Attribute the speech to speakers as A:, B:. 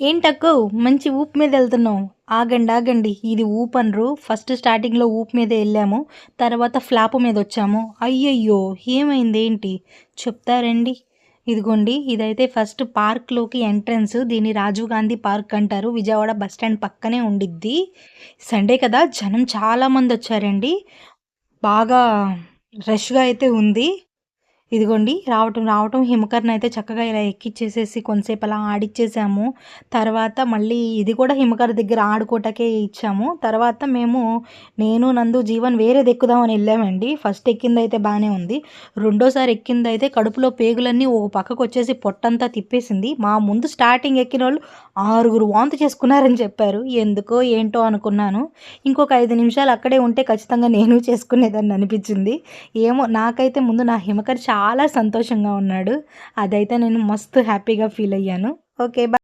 A: ఏంటక్కో మంచి ఊపు మీద వెళ్తున్నావు? ఆగండి, ఆగండి. ఇది ఊపనరు. ఫస్ట్ స్టార్టింగ్‌లో ఊపు మీదే ఎళ్ళాము. తర్వాత ఫ్లాప్ మీదొచ్చాము. అయ్యయ్యో! ఏమైంది ఏంటి? చెప్తా రండి. ఇదిగోండి ఇదైతే ఫస్ట్ పార్క్‌లోకి ఎంట్రన్స్. దీన్ని రాజీవ్ గాంధీ పార్క్ అంటారు. విజయవాడ బస్ స్టాండ్ పక్కనే ఉండిద్ది. సండే కదా! జనం చాలా మందొచ్చారండి. బాగా రష్‌గా అయితే ఉంది. ఇదిగోండి రావటం హిమకర్‌నయితే చక్కగా ఇలా ఎక్కిచ్చేసేసి కొంసేపు అలా ఆడిచ్చేసాము. తర్వాత మళ్ళీ ఇది కూడా హిమకర్ దగ్గర ఆడుకోటాకే ఇచ్చాము. తర్వాత నేను, నందు, జీవన్ వేరేది ఎక్కుదామని ఎళ్ళామండి. ఫస్ట్ ఎక్కిందయితే బానే ఉంది. రెండోసారి ఎక్కిందయితే కడుపులో పేగులన్నీ ఓ పక్కకొచ్చేసి పొట్టంతా తిప్పేసింది. మా ముందు స్టార్టింగ్ ఎక్కినోళ్ళు 6 వాంతు చేసుకున్నారని చెప్పారు. ఎందుకో ఏంటో అనుకున్నాను. ఇంకొక 5 నిమిషాలు అక్కడే ఉంటే ఖచ్చితంగా నేను చేసుకునేదాన్ని అనిపిచ్చింది. ఏమో నాకైతే ముందు నా హిమకర్ చాలా సంతోషంగా ఉన్నాడు. అదైతే నేను మస్తు హ్యాపీగా ఫీల్ అయ్యాను. ఓకే.